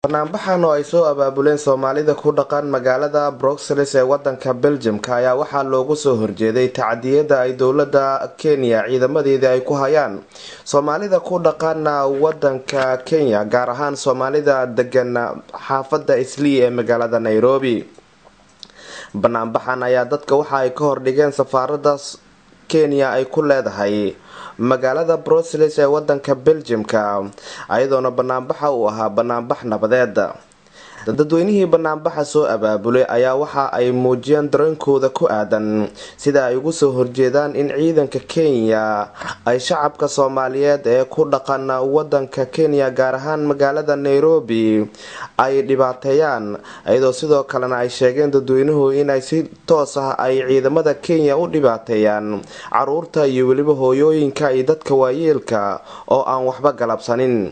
barnaamijkan oo ay soo abaabuleen Soomaalida ku dhaqan magaalada Brussels ee wadanka Belgium ayaa waxaa loogu soo horjeeday tacadiyada ay dowladda Kenya ciidamadeeda ay ku hayaan Soomaalida ku dhaqan wadanka Kenya gaar ahaan Soomaalida degan xaafadda Islii ee magaalada Nairobi. Barnaamijkan ayaa dadka waxa ay ka hordhigeen safaaradda Kenya ay ku leedahay magaalada Brussels ee wadanka Belgium ayadoona barnaamijka uu ahaa barnaamij nabadeed. dadweynihii barnaamijka soo abaabulay ayaa waxa ay muujiyeen dareenkooda ku aadan sida ay ugu soo horjeedaan in ciidanka Kenya ay shacabka Soomaaliyeed ee ku dhaqan wadanka Kenya gaar ahaan magaalada Nairobi ay dhibaateeyaan ayadoo sidoo kalena ay sheegeen dadweynuhu in ay si toos ah ay ciidamada Kenya u dhibaateeyaan caruurta iyo waliba hooyooyinka iyo dadka waayeelka oo aan waxba galabsanin.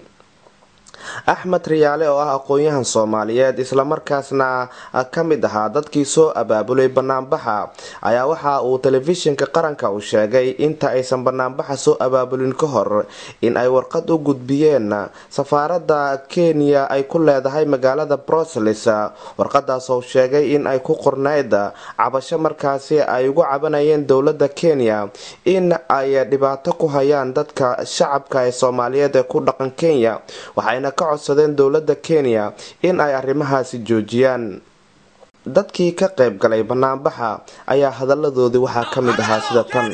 Axmed Riyaale oo ah aqoonyahan Soomaaliyeed isla markaasna kamid ahaa dadkii soo abaabulay barnaamijka ayaa waxa uu telefishinka qaranka u sheegay inta aysan barnaamijka soo abaabulin ka hor in ay warqad u gudbiyeen safaaradda Kenya ay ku leedahay magaalada Brussels. warqadaas oo sheegay in ay ku qornayd cabasho markaasi ay ugu cabanayeen dowladda Kenya in ay dhibaato ku hayaan dadka shacabka ee Soomaaliyeed ee ku dhaqan Kenya waxayna ka codsadeen dowladda Kenya in ay arrimahaasi joojiyaan. dadkii ka qayb galay barnaamijka ayaa hadaladoodii waxaa ka mid ahaa sida tan.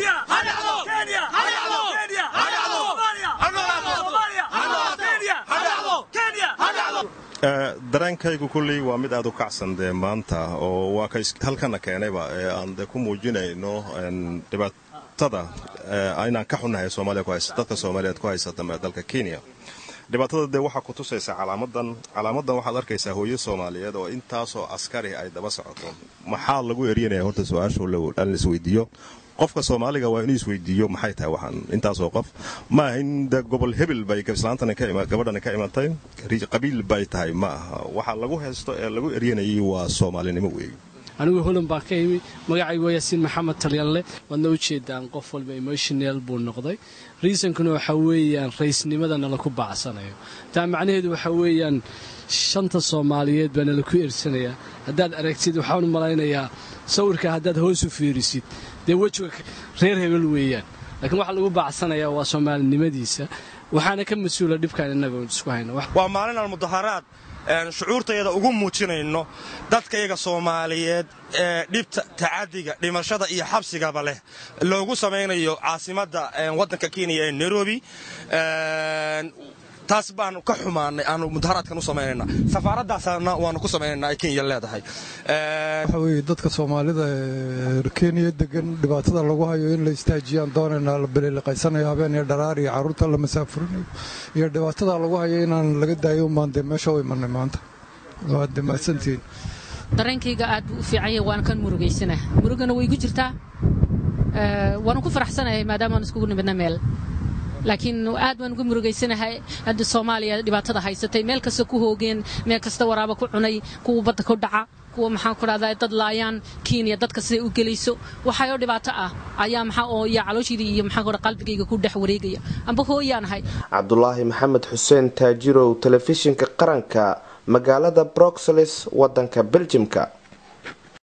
dareenkaygu kulli waa mid aad u kacsan maanta oo waa halkana keenayba aan ku muujinayno dhibaatada aynaan ka xunahay Soomaaliya ku haysta dadka Soomaaliyeed ku haysta dalka Kenya. dhibaatada waxa ku tusaysa calaamadan waxaad arkaysaa hooyo Soomaaliyeed oo intaasoo askari ay daba socoto. maxaa lagu eriyay horta su'aashu la isweydiiyo qofka Soomaaliga waa inuu isweydiiyo maxay tahay waxaan intaasoo qof ma ahin gobol hebel bay islaantana ka imaatay gabadhana ka imaatay qabiil bay tahay ma aha waxa lagu haysto ee lagu eriyay waa Soomaalinimo weey. anigu holan baa ka yimi magacaygu waa Yaasiin Maxamed Talyalle wadna u jeedaan qof walba emotional buu noqday reason-kuna waxa weeyaan raisnimadana la ku baacsanayo taa macnaheedu waxa weeyaan shanta Soomaaliyeed bana la ku ersanaya hadaad aragtid waxaan u malaynayaa sawirka hadaad hoos u fiirisid de wajiga reer hebel weeyaan laakiin waxa lagu baacsanayaa waa Soomaalinimadiisa waxaana ka mas'uula dhibkan inaga isku hayno waa maalin mudaharaad shucuurtayada ugu muujinayno dadka iyaga Soomaaliyeed dhibta tacaadiga dhimashada iyo xabsigaba leh loogu sameeynayo caasimadda wadanka Kenya ee Nairobi. taas baan ka xumaanay aanu mudaharaadkan u sameeynaa safaaradaasna waanu ku sameeynaa ay Kenya leedahay. waxa weeye dadka Soomaalida ee Kenya degan dhibaatada lagu hayo in la istaajiyaan doonayna la bileeqaysanayo habeen iyo dharaar iyo caruurta la masaafurinayo iyo dhibaatada lagu hayo inaan laga daayo maanta meesha way marnay maanta waa dhimaantiin. dareenkayga aad u fiican yahay waan kan murugaysanahay murugana way igu jirtaa waan ku faraxsanahay maadaama aan isku nimidna meel laakiin aad waan ugu murugaysanahay hadda Soomaaliya dhibaatada haysatay meel kasta ku hoogeen meel kasta waraaba ku cunay kuwa badda ku dhaca kuwa maxaan ku raadayay dad laayaan Kenya dadka si u gelayso waxa ay dhibaato ah ayaa maxaa oo ya calooshiidii iyo maxaan ku qalbigayga ku dhex wareegaya amba hooyaanahay. Cabdullaahi Maxamed Xuseen Taajirow telefishinka qaranka magaalada Brussels wadanka Belgium.